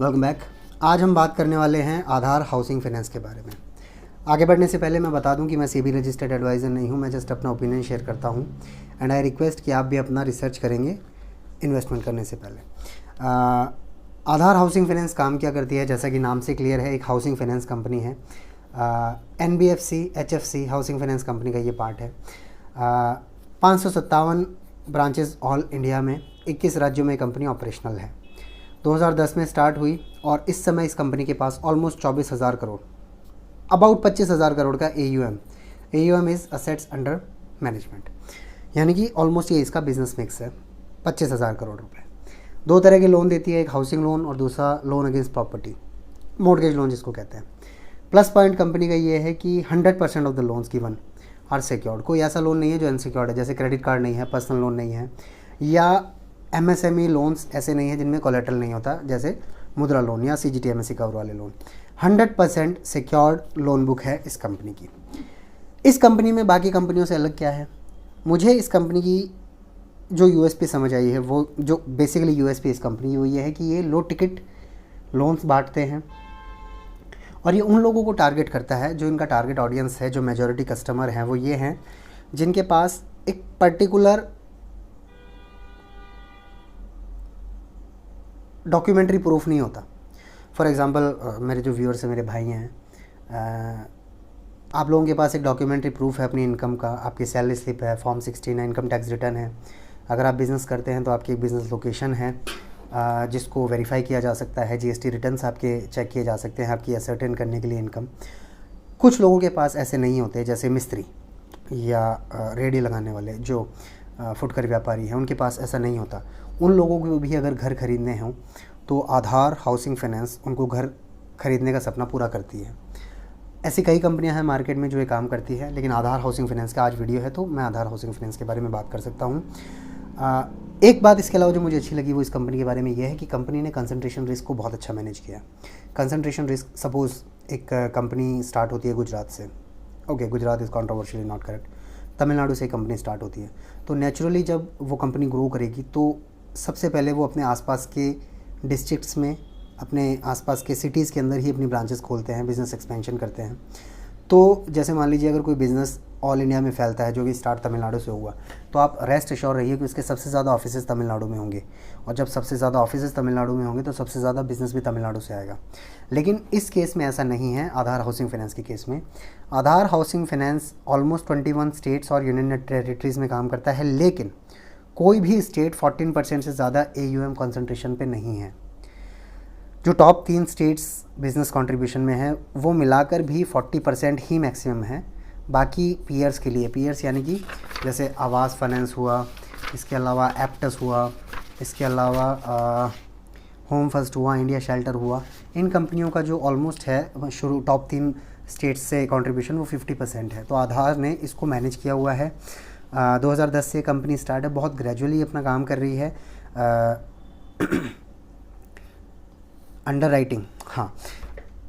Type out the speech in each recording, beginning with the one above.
Welcome back. आज हम बात करने वाले हैं आधार हाउसिंग फाइनेंस के बारे में। आगे बढ़ने से पहले मैं बता दूं कि मैं सेबी रजिस्टर्ड एडवाइज़र नहीं हूं, मैं जस्ट अपना ओपिनियन शेयर करता हूं एंड आई रिक्वेस्ट कि आप भी अपना रिसर्च करेंगे इन्वेस्टमेंट करने से पहले। आधार हाउसिंग फाइनेंस काम क्या करती है, जैसा कि नाम से क्लियर है, एक हाउसिंग फाइनेंस कंपनी है। NBFC HFC housing finance company का ये पार्ट है। 557 ब्रांचेस ऑल इंडिया में 21 राज्यों में कंपनी ऑपरेशनल है। 2010 में स्टार्ट हुई और इस समय इस कंपनी के पास ऑलमोस्ट 24,000 करोड़, अबाउट 25,000 करोड़ का AUM is assets under management, यानी कि ऑलमोस्ट ये इसका बिजनेस मिक्स है। 25,000 करोड़ रुपए। दो तरह के लोन देती है, एक हाउसिंग लोन और दूसरा loan against property, mortgage loan जिसको कहते हैं। प्लस पॉइंट कंपनी का ये है कि 100% of the loans given are secured. कोई ऐसा लोन नहीं है जो अनसिक्योर्ड है, जैसे क्रेडिट कार्ड नहीं है, पर्सनल लोन नहीं है, या MSME लोन्स ऐसे नहीं है जिनमें कोलेटरल नहीं होता, जैसे मुद्रा लोन या CGTMSE कवर वाले लोन। 100% सिक्योर्ड लोन बुक है इस कंपनी की। इस कंपनी में बाकी कंपनियों से अलग क्या है, मुझे इस कंपनी की जो USP समझ आई है, वो जो बेसिकली USP इस कंपनी की वो ये है कि ये लो टिकट लोन्स बांटते हैं और ये उन लोगों को टारगेट करता है जो इनका टारगेट ऑडियंस है, जो मेजॉरिटी कस्टमर हैं वो ये हैं जिनके पास एक पर्टिकुलर डॉक्यूमेंट्री प्रूफ नहीं होता। फॉर एग्ज़ाम्पल मेरे जो व्यूअर्स हैं, मेरे भाई हैं, आप लोगों के पास एक डॉक्यूमेंट्री प्रूफ है अपनी इनकम का, आपकी सैलरी स्लिप है, फॉर्म 16 है, इनकम टैक्स रिटर्न है। अगर आप बिज़नेस करते हैं तो आपकी एक बिज़नेस लोकेशन है जिसको वेरीफाई किया जा सकता है, GST रिटर्न्स आपके चेक किए जा सकते हैं आपकी असर्टेन करने के लिए इनकम। कुछ लोगों के पास ऐसे नहीं होते, जैसे मिस्त्री या रेडी लगाने वाले जो फुटकर व्यापारी हैं, उनके पास ऐसा नहीं होता। उन लोगों को भी अगर घर खरीदने हों तो आधार हाउसिंग फाइनेंस उनको घर खरीदने का सपना पूरा करती है। ऐसी कई कंपनियां हैं मार्केट में जो ये काम करती है, लेकिन आधार हाउसिंग फाइनेंस का आज वीडियो है तो मैं आधार हाउसिंग फाइनेंस के बारे में बात कर सकता हूँ। एक बात इसके अलावा जो मुझे अच्छी लगी वो इस कंपनी के बारे में ये है कि कंपनी ने कंसंट्रेशन रिस्क को बहुत अच्छा मैनेज किया। कंसंट्रेशन रिस्क, सपोज़ एक कंपनी स्टार्ट होती है गुजरात से, okay, Gujarat is controversially not correct, Tamil Nadu से कंपनी स्टार्ट होती है, तो नेचुरली जब वो कंपनी ग्रो करेगी तो सबसे पहले वो अपने आसपास के डिस्ट्रिक्ट्स में, अपने आसपास के सिटीज़ के अंदर ही अपनी ब्रांचेस खोलते हैं, बिज़नेस एक्सपेंशन करते हैं। तो जैसे मान लीजिए अगर कोई बिज़नेस ऑल इंडिया में फैलता है जो कि स्टार्ट तमिलनाडु से हुआ, तो आप रेस्ट एश्योर रहिए कि उसके सबसे ज़्यादा ऑफिसेज़ तमिलनाडु में होंगे, और जब सबसे ज़्यादा ऑफिसेज़ तमिलनाडु में होंगे तो सबसे ज़्यादा बिज़नेस भी तमिलनाडु से आएगा। लेकिन इस केस में ऐसा नहीं है। आधार हाउसिंग फाइनेंस के केस में आधार हाउसिंग फाइनेंस ऑलमोस्ट 21 स्टेट्स और यूनियन टेरिटरीज़ में काम करता है, लेकिन कोई भी स्टेट 14% से ज़्यादा AUM कॉन्सेंट्रेशन पे नहीं है। जो टॉप 3 स्टेट्स बिजनेस कंट्रीब्यूशन में है वो मिलाकर भी 40% ही मैक्सिमम है। बाकी पीयर्स के लिए, पीयर्स यानी कि जैसे आवास फाइनेंस हुआ, इसके अलावा एप्टस हुआ, इसके अलावा होम फर्स्ट हुआ, इंडिया शेल्टर हुआ, इन कंपनियों का जो ऑलमोस्ट है शुरू टॉप 3 स्टेट्स से कंट्रीब्यूशन वो 50% है। तो आधार ने इसको मैनेज किया हुआ है। 2010 से कंपनी स्टार्ट है, बहुत ग्रेजुअली अपना काम कर रही है। अंडर राइटिंग, हाँ,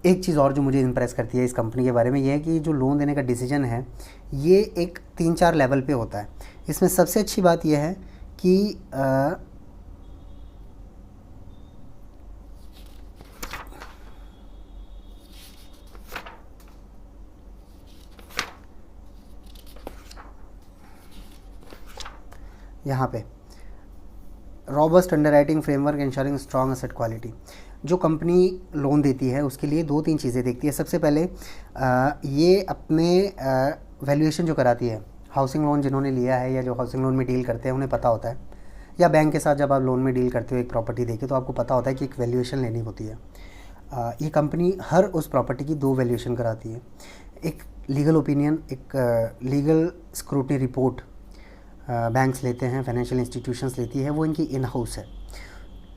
एक चीज़ और जो मुझे इम्प्रेस करती है इस कंपनी के बारे में ये है कि जो लोन देने का डिसीजन है ये एक 3-4 लेवल पे होता है। इसमें सबसे अच्छी बात यह है कि यहाँ पे robust underwriting framework ensuring strong asset quality. जो कंपनी लोन देती है उसके लिए 2-3 चीज़ें देखती है। सबसे पहले ये अपने वैल्यूएशन जो कराती है, हाउसिंग लोन जिन्होंने लिया है या जो हाउसिंग लोन में डील करते हैं उन्हें पता होता है, या बैंक के साथ जब आप लोन में डील करते हो एक प्रॉपर्टी देके तो आपको पता होता है कि एक वैल्यूएशन लेनी होती है। ये कंपनी हर उस प्रॉपर्टी की 2 वैल्यूएशन कराती है। एक लीगल ओपिनियन, एक लीगल स्क्रूटनी रिपोर्ट बैंक्स लेते हैं, फाइनेंशियल इंस्टीट्यूशंस लेती है, वो इनकी इन हाउस है।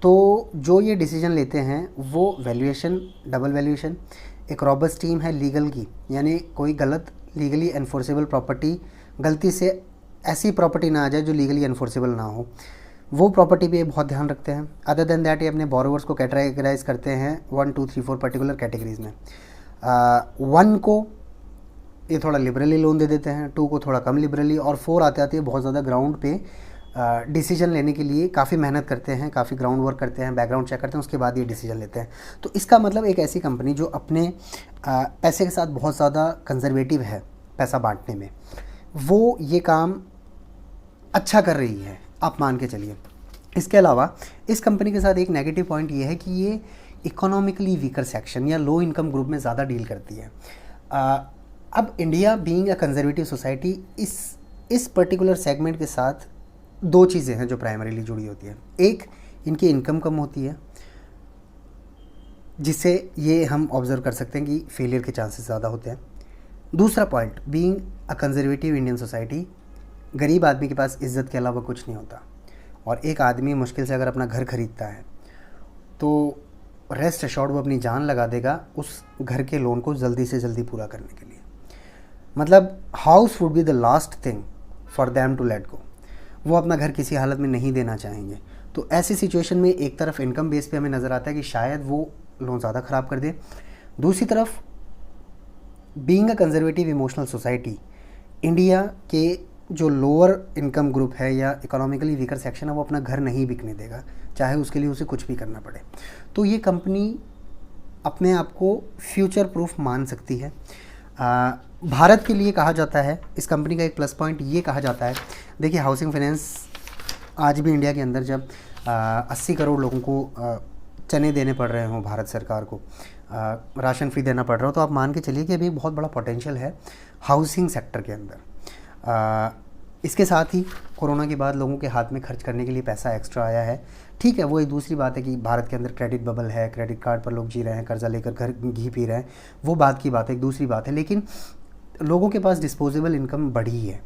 तो जो ये डिसीजन लेते हैं वो वैल्यूएशन, डबल वैल्यूएशन, एक रॉबस्ट टीम है लीगल की, यानी कोई गलत लीगली एनफोर्सेबल प्रॉपर्टी, गलती से ऐसी प्रॉपर्टी ना आ जाए जो लीगली एनफोर्सेबल ना हो, वो प्रॉपर्टी पे बहुत ध्यान रखते हैं। अदर देन दैट ये अपने बोरोवर्स को कैटेगराइज करते हैं 1, 2, 3, 4 पर्टिकुलर कैटेगरीज में। 1 को ये थोड़ा लिबरली लोन दे देते हैं, 2 को थोड़ा कम लिबरली, और 4 आते आते बहुत ज़्यादा ग्राउंड पे डिसीजन लेने के लिए काफ़ी मेहनत करते हैं, काफ़ी ग्राउंड वर्क करते हैं, बैकग्राउंड चेक करते हैं, उसके बाद ये डिसीजन लेते हैं। तो इसका मतलब एक ऐसी कंपनी जो अपने पैसे के साथ बहुत ज़्यादा कंजर्वेटिव है पैसा बांटने में, वो ये काम अच्छा कर रही है, आप मान के चलिए। इसके अलावा इस कंपनी के साथ एक नेगेटिव पॉइंट ये है कि ये इकोनॉमिकली वीकर सेक्शन या लो इनकम ग्रुप में ज़्यादा डील करती है। अब India being a conservative society, इस पर्टिकुलर सेगमेंट के साथ दो चीज़ें हैं जो प्राइमरीली जुड़ी होती हैं। एक, इनकी इनकम कम होती है, जिससे ये हम ऑब्जर्व कर सकते हैं कि फेलियर के चांसेस ज़्यादा होते हैं। दूसरा point, being a conservative Indian society, गरीब आदमी के पास इज्जत के अलावा कुछ नहीं होता, और एक आदमी मुश्किल से अगर अपना घर खरीदता है तो रेस्ट अश्योर्ड वो अपनी जान लगा देगा उस घर के लोन को जल्दी से जल्दी पूरा करने के लिए। मतलब house would be the last thing for them to let go. वो अपना घर किसी हालत में नहीं देना चाहेंगे। तो ऐसी सिचुएशन में एक तरफ इनकम बेस पे हमें नज़र आता है कि शायद वो लोन ज़्यादा ख़राब कर दे, दूसरी तरफ being a conservative emotional society, India के जो लोअर इनकम ग्रुप है या इकोनॉमिकली वीकर सेक्शन है वो अपना घर नहीं बिकने देगा, चाहे उसके लिए उसे कुछ भी करना पड़े। तो ये कंपनी अपने आप को फ्यूचर प्रूफ मान सकती है। भारत के लिए कहा जाता है, इस कंपनी का एक प्लस पॉइंट ये कहा जाता है, देखिए हाउसिंग फाइनेंस आज भी इंडिया के अंदर जब 80 करोड़ लोगों को चने देने पड़ रहे हों, भारत सरकार को राशन फ्री देना पड़ रहा हो, तो आप मान के चलिए कि अभी बहुत बड़ा पोटेंशियल है हाउसिंग सेक्टर के अंदर। इसके साथ ही कोरोना के बाद लोगों के हाथ में खर्च करने के लिए पैसा एक्स्ट्रा आया है। ठीक है, वो एक दूसरी बात है कि भारत के अंदर क्रेडिट बबल है, क्रेडिट कार्ड पर लोग जी रहे हैं, कर्जा लेकर घर घी पी रहे हैं, वो बात की बात है, एक दूसरी बात है, लेकिन लोगों के पास डिस्पोजेबल इनकम बढ़ी है।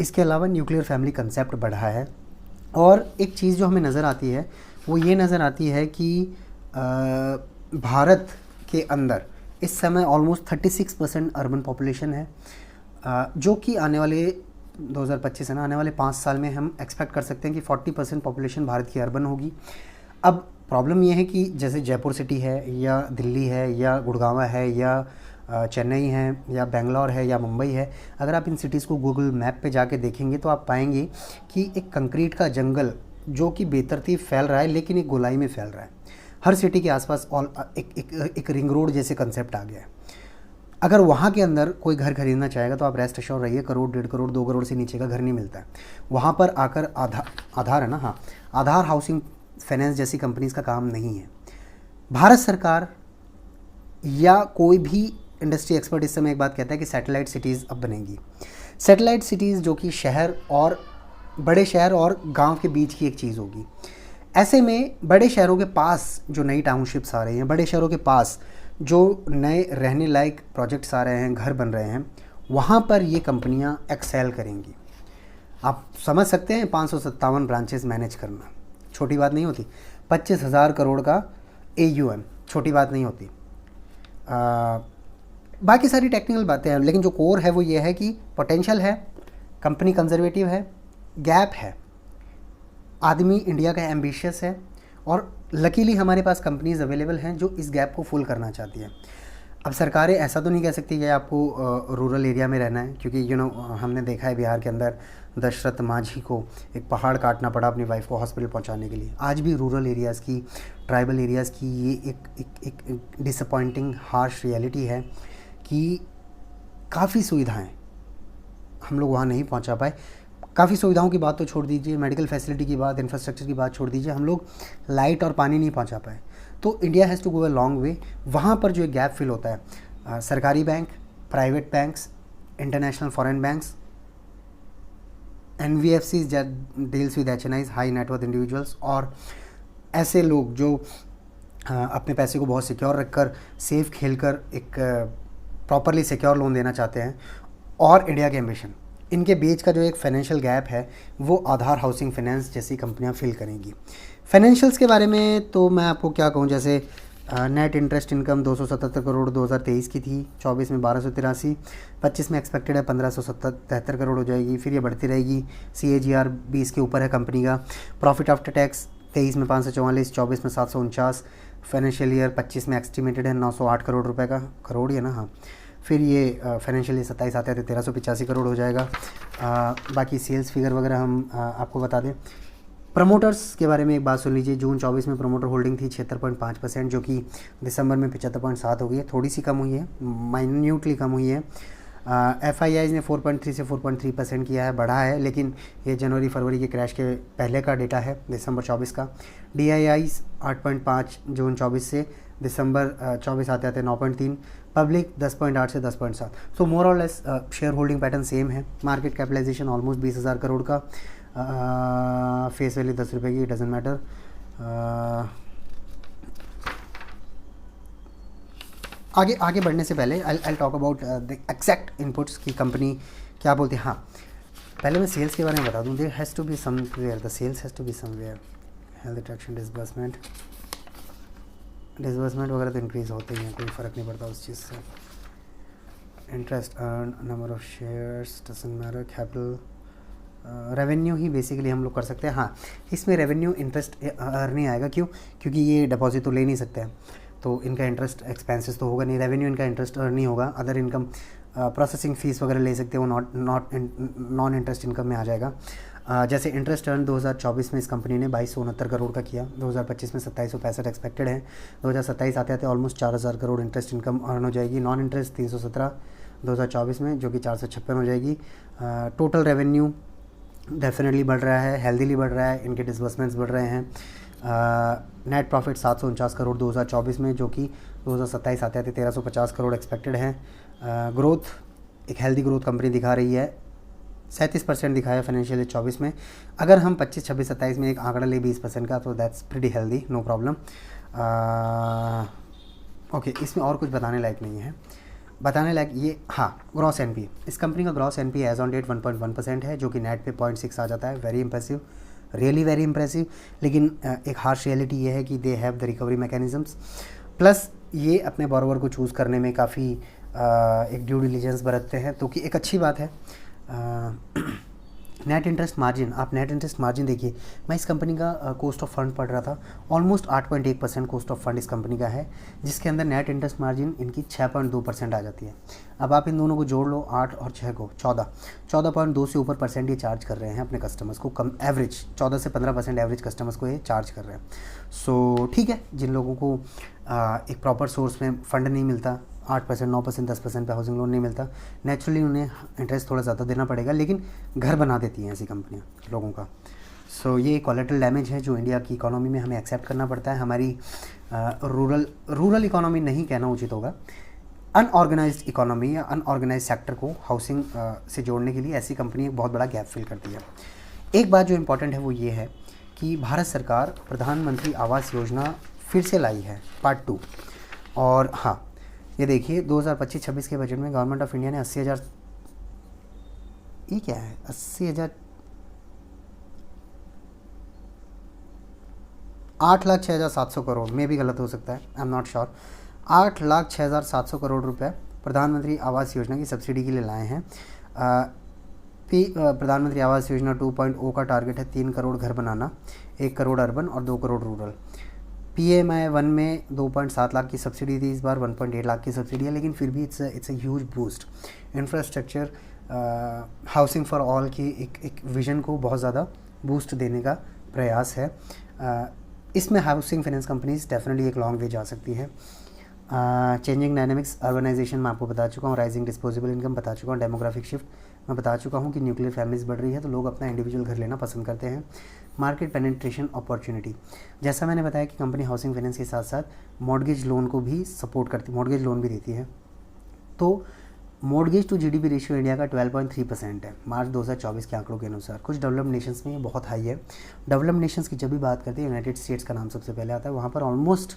इसके अलावा न्यूक्लियर फैमिली कंसेप्ट बढ़ा है, और एक चीज़ जो हमें नज़र आती है वो ये नज़र आती है कि भारत के अंदर इस समय ऑलमोस्ट 36% अर्बन पॉपुलेशन है, जो कि आने वाले 2025 है ना, आने वाले 5 साल में हम एक्सपेक्ट कर सकते हैं कि 40% पॉपुलेशन भारत की अर्बन होगी। अब प्रॉब्लम यह है कि जैसे जयपुर सिटी है या दिल्ली है या गुड़गांव है या चेन्नई है या बेंगलोर है या मुंबई है, अगर आप इन सिटीज़ को गूगल मैप पे जाके देखेंगे तो आप पाएंगे कि एक कंक्रीट का जंगल जो कि बेतरतीब फैल रहा है, लेकिन एक गोलाई में फैल रहा है। हर सिटी के आसपास एक रिंग रोड जैसे कंसेप्ट आ गया है। अगर वहाँ के अंदर कोई घर खरीदना चाहेगा तो आप रेस्ट अश्योर रहिए, करोड़, 1.5 करोड़, 2 करोड़ से नीचे का घर नहीं मिलता है। वहाँ पर आकर आधार है ना, हाँ, आधार हाउसिंग फाइनेंस जैसी कंपनीज़ का काम नहीं है। भारत सरकार या कोई भी इंडस्ट्री एक्सपर्ट इस समय एक बात कहता है कि सैटेलाइट सिटीज़ अब बनेंगी। सैटेलाइट सिटीज़ जो कि बड़े शहर और गांव के बीच की एक चीज़ होगी। ऐसे में बड़े शहरों के पास जो नई टाउनशिप्स आ रही हैं, बड़े शहरों के पास जो नए रहने लायक प्रोजेक्ट्स आ रहे हैं, घर बन रहे हैं, वहाँ पर ये कंपनियाँ एक्सेल करेंगी। आप समझ सकते हैं 557 ब्रांचेस मैनेज करना छोटी बात नहीं होती। 25,000 करोड़ का AUM छोटी बात नहीं होती। बाकी सारी टेक्निकल बातें हैं, लेकिन जो कोर है वो ये है कि पोटेंशियल है, कंपनी कंजर्वेटिव है, गैप है, आदमी इंडिया का एम्बिशियस है, और लकीली हमारे पास कंपनीज़ अवेलेबल हैं जो इस गैप को फुल करना चाहती हैं। अब सरकारें ऐसा तो नहीं कह सकती कि आपको रूरल एरिया में रहना है, क्योंकि हमने देखा है बिहार के अंदर दशरथ माझी को एक पहाड़ काटना पड़ा अपनी वाइफ को हॉस्पिटल पहुंचाने के लिए। आज भी रूरल एरियाज़ की, ट्राइबल एरियाज़ की ये एक डिसअपॉइंटिंग हार्श रियलिटी है कि काफ़ी सुविधाएं हम लोग वहाँ नहीं पहुँचा पाए। काफ़ी सुविधाओं की बात तो छोड़ दीजिए, मेडिकल फैसिलिटी की बात, इंफ्रास्ट्रक्चर की बात छोड़ दीजिए, हम लोग लाइट और पानी नहीं पहुंचा पाए। तो India has to go a long way. वहाँ पर जो एक गैप फिल होता है, सरकारी bank, private banks, international foreign banks, NBFCs deals with HNIs, high net worth individuals, और ऐसे लोग जो अपने पैसे को बहुत सिक्योर रखकर, सेफ खेलकर एक प्रॉपरली सिक्योर लोन देना चाहते हैं, और इंडिया के एम्बिशन, इनके बीच का जो एक फाइनेंशियल गैप है वो आधार हाउसिंग फाइनेंस जैसी कंपनियां फिल करेंगी। फाइनेंशियल्स के बारे में तो मैं आपको क्या कहूँ, जैसे नेट इंटरेस्ट इनकम 277 करोड़ 2023 की थी, 24 में 1283, 25 में एक्सपेक्टेड है 1573 करोड़ हो जाएगी, फिर ये बढ़ती रहेगी। CAGR 20 के ऊपर है कंपनी का। प्रॉफिट आफ्टर टैक्स 23 में 544, 24 में 749, फाइनेंशियल ईयर 25 में एस्टिमेटेड है 908 करोड़ रुपए का, करोड़ ही है ना, हाँ, फिर ये फाइनेंशियल ईयर 27 आते आते 1385 करोड़ हो जाएगा। बाकी सेल्स फिगर वगैरह हम आपको बता दें। प्रमोटर्स के बारे में एक बात सुन लीजिए। जून 24 में प्रमोटर होल्डिंग थी 76.5%, जो कि दिसंबर में 75.7 हो गई है, थोड़ी सी कम हुई है, माइन्यूटली कम हुई है। FIIs ने 4.3 से 4.3% किया है, बढ़ा है, लेकिन ये जनवरी फरवरी के क्रैश के पहले का डेटा है, दिसंबर 24 का। DIIs 8.5 जून 24 से दिसंबर 24 आते आते 9.3, पब्लिक 10.8 से 10.7। सो मोर और less share holding pattern same है। मार्केट कैपिटलाइजेशन ऑलमोस्ट 20,000 करोड़ का, फेस वैल्यू 10 रुपये की, डजेंट मैटर। आगे बढ़ने से पहले I talk about the exact inputs की कंपनी क्या बोलती है। हाँ, पहले मैं सेल्स के बारे में बता दूँ। There has to be somewhere, the sales has to be somewhere. Health attraction, disbursement वगैरह तो इंक्रीज़ होते ही हैं, कोई फ़र्क नहीं पड़ता उस चीज़ से। Interest earn, number of shares, doesn't matter, capital, revenue he basically हम लोग कर सकते हैं। हाँ, इसमें रेवेन्यू इंटरेस्ट अर्न नहीं आएगा, क्यों? क्योंकि ये डिपॉजिट तो ले नहीं सकते हैं, तो इनका इंटरेस्ट एक्सपेंसेस तो होगा नहीं, रेवेन्यू इनका इंटरेस्ट अर्न नहीं होगा। अदर इनकम, प्रोसेसिंग फ़ीस वगैरह ले सकते हैं, वो नॉन इंटरेस्ट इनकम में आ जाएगा। जैसे इंटरेस्ट अर्न 2024 में इस कंपनी ने 2269 करोड़ का किया, 2025 में 2765 एक्सपेक्टेड है, 2027 आते आते almost 4000 crore interest income earn हो जाएगी। नॉन इंटरेस्ट 317 2024 में, जो कि 456 हो जाएगी। टोटल रेवेन्यू डेफिनेटली बढ़ रहा है, हेल्दीली बढ़ रहा है, इनके डिसबर्समेंट्स बढ़ रहे हैं। नेट प्रॉफिट 749 करोड़ 2024 में, जो कि 2027 आते आते 1350 करोड़ एक्सपेक्टेड है। ग्रोथ, एक हेल्दी ग्रोथ कंपनी दिखा रही है, 37% दिखाया फाइनेंशियल ईयर 24 में। अगर हम 25, 26, 27 में एक आंकड़ा ले 20% का, तो that's pretty healthy, no problem. Okay, इसमें और कुछ बताने लायक नहीं है। बताने लायक ये, हाँ, ग्रॉस एनपी, इस कंपनी का gross NP as on date 1.1% है, जो कि नेट पे 0.6 आ जाता है। Very impressive, really very impressive. लेकिन एक हार्श रियलिटी ये है कि they have the recovery mechanisms, plus ये अपने बोरोवर को चूज़ करने में काफ़ी एक ड्यू डिलिजेंस बरतते हैं, तो कि एक अच्छी बात है। नेट इंटरेस्ट मार्जिन, आप नेट इंटरेस्ट मार्जिन देखिए। मैं इस कंपनी का कॉस्ट ऑफ फंड पढ़ रहा था, ऑलमोस्ट 8.1% कॉस्ट ऑफ फंड इस कंपनी का है, जिसके अंदर नेट इंटरेस्ट मार्जिन इनकी 6.2% आ जाती है। अब आप इन दोनों को जोड़ लो, 8 और 6 को 14.2 से ऊपर परसेंट ये चार्ज कर रहे हैं अपने कस्टमर्स को, कम एवरेज 14 से 15% एवरेज कस्टमर्स को ये चार्ज कर रहे हैं। सो ठीक है, जिन लोगों को एक प्रॉपर सोर्स में फंड नहीं मिलता, 8%, 9%, 10% पे हाउसिंग लोन नहीं मिलता, नेचुरली उन्हें इंटरेस्ट थोड़ा ज़्यादा देना पड़ेगा, लेकिन घर बना देती हैं ऐसी कंपनियां लोगों का। सो ये कोलेटरल डैमेज है जो इंडिया की इकोनॉमी में हमें एक्सेप्ट करना पड़ता है। हमारी रूरल इकोनॉमी नहीं कहना उचित होगा, अनऑर्गेनाइज्ड इकोनॉमी या अनऑर्गेनाइज्ड सेक्टर को हाउसिंग से जोड़ने के लिए ऐसी कंपनी एक बहुत बड़ा गैप फिल करती है। एक बात जो इम्पॉर्टेंट है वो ये है कि भारत सरकार प्रधानमंत्री आवास योजना फिर से लाई है, पार्ट 2। और हाँ, ये देखिए 2025-26 के बजट में गवर्नमेंट ऑफ इंडिया ने 80,000, ये क्या है, 80,000, 8,06,700 करोड़, में भी गलत हो सकता है, आई एम नॉट श्योर, 8,06,700 करोड़ रुपए प्रधानमंत्री आवास योजना की सब्सिडी के लिए लाए हैं। प्रधानमंत्री आवास योजना 2.0 का टारगेट है 3 करोड़ घर बनाना, 1 करोड़ अर्बन और 2 करोड़ रूरल। PMI 1 में 2.7 लाख की सब्सिडी थी, इस बार 1.8 लाख की सब्सिडी है, लेकिन फिर भी it's a huge boost. Infrastructure, housing for all की एक विजन को बहुत ज़्यादा बूस्ट देने का प्रयास है। इसमें हाउसिंग फाइनेंस कंपनीज डेफिनेटली एक लॉन्ग वे जा सकती है। चेंजिंग डायनेमिक्स, अर्बनाइजेशन मैं आपको बता चुका हूँ, राइजिंग डिस्पोजेबल इनकम बता चुका हूँ, डेमोग्राफिक शिफ्ट मैं बता चुका हूँ कि न्यूक्लियर फैमिलीज बढ़ रही है, तो लोग अपना इंडिविजुअल घर लेना पसंद करते हैं। मार्केट पेनिट्रेशन अपॉर्चुनिटी, जैसा मैंने बताया कि कंपनी हाउसिंग फाइनेंस के साथ साथ मॉर्गेज लोन को भी सपोर्ट करती, मॉर्गेज लोन भी देती है। तो mortgage to GDP ratio India का 12.3% है मार्च 2024 के आंकड़ों के अनुसार। कुछ डेवलप्ड नेशंस में ये बहुत हाई है। डेवलप्ड नेशंस की जब भी बात करते हैं, यूनाइटेड स्टेट्स का नाम सबसे पहले आता है, वहाँ पर almost,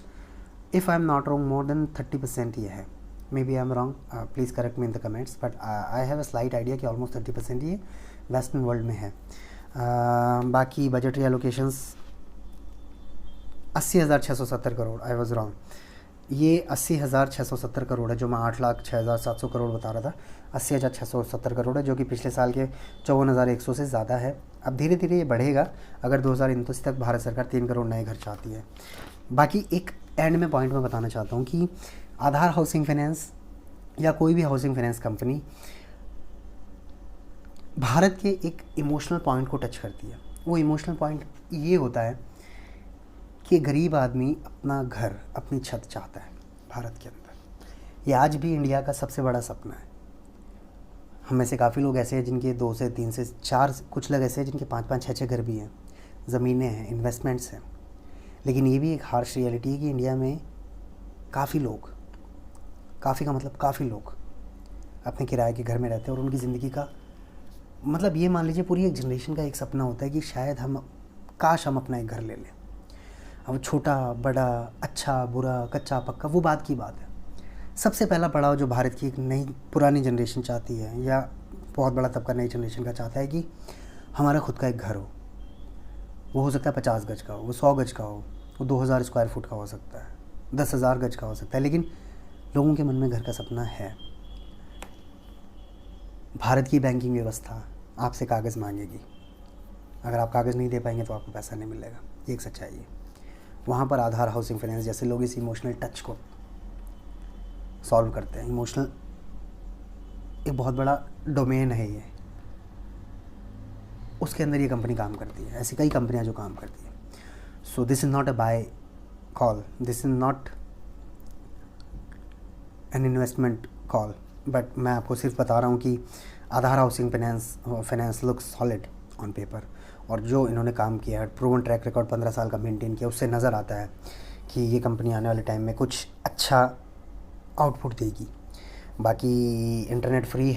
if I am not wrong, more than 30% ये है। May be I am wrong, please correct me in the comments, but I have a slight idea कि ऑलमोस्ट 30% ये वेस्टर्न वर्ल्ड में है। बाकी budgetary allocations 80,670 crore, I was wrong, ये 80,670 करोड़ है, जो मैं 8,06,700 करोड़ बता रहा था, 80,670 करोड़ है, जो कि पिछले साल के 54,100 से ज़्यादा है। अब धीरे धीरे ये बढ़ेगा अगर 2029 तक भारत सरकार 3 करोड़ नए घर चाहती है। बाकी एक एंड में पॉइंट में बताना चाहता हूँ कि आधार हाउसिंग फाइनेंस या कोई भी हाउसिंग फाइनेंस कंपनी भारत के एक इमोशनल पॉइंट को टच करती है। वो इमोशनल पॉइंट ये होता है कि गरीब आदमी अपना घर, अपनी छत चाहता है भारत के अंदर। ये आज भी इंडिया का सबसे बड़ा सपना है। हम में से काफ़ी लोग ऐसे हैं जिनके 2 से 3 से 4, कुछ लोग ऐसे हैं जिनके 5-5, 6-6 घर भी हैं, ज़मीनें हैं, इन्वेस्टमेंट्स हैं। लेकिन ये भी एक हार्श रियलिटी है कि इंडिया में काफ़ी लोग, काफ़ी का मतलब काफ़ी लोग अपने किराए के घर में रहते हैं और उनकी ज़िंदगी का मतलब ये मान लीजिए पूरी एक जनरेशन का एक सपना होता है कि शायद काश हम अपना एक घर ले लें। अब छोटा बड़ा, अच्छा बुरा, कच्चा पक्का, वो बात की बात है। सबसे पहला पड़ाव जो भारत की एक नई पुरानी जनरेशन चाहती है, या बहुत बड़ा तबका नई जनरेशन का चाहता है कि हमारा खुद का एक घर हो। वो हो सकता है 50 गज का हो, वो 100 गज का हो, वो 2000 स्क्वायर फुट का हो सकता है, 10,000 गज का हो सकता है, लेकिन लोगों के मन में घर का सपना है। भारत की बैंकिंग व्यवस्था आपसे कागज़ मांगेगी। अगर आप कागज़ नहीं दे पाएंगे तो आपको पैसा नहीं मिलेगा, ये एक सच्चाई है। वहाँ पर आधार, हाउसिंग फाइनेंस जैसे लोग इस इमोशनल टच को सॉल्व करते हैं। इमोशनल एक बहुत बड़ा डोमेन है ये, उसके अंदर ये कंपनी काम करती है। ऐसी कई कंपनियां जो काम करती है। So this is not a buy call, this is not an investment call, but मैं आपको सिर्फ बता रहा हूँ कि Aadhaar housing finance looks solid on paper, और जो इन्होंने काम किया है, प्रूवन ट्रैक रिकॉर्ड 15 साल का मेंटेन किया, उससे नज़र आता है कि ये कंपनी आने वाले टाइम में कुछ अच्छा आउटपुट देगी। बाकी इंटरनेट फ्री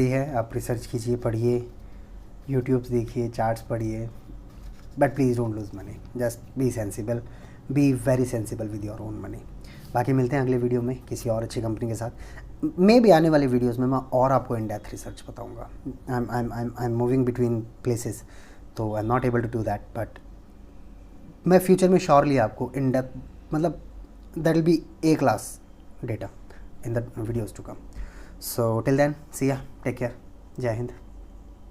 है, आप रिसर्च कीजिए, पढ़िए, यूट्यूब्स देखिए, चार्ट्स पढ़िए, but please don't lose money, just be sensible, be very sensible with your own money. बाकी मिलते हैं अगले वीडियो में किसी और अच्छी कंपनी के साथ। मे भी आने वाली वीडियोस में मैं और आपको इन डेप्थ रिसर्च बताऊंगा। I am moving between places, तो I am not able to do that, but मैं फ्यूचर में श्योरली आपको इन डेप्थ, मतलब that will be a class data in the videos to come. So till then, see ya, take care, जय हिंद।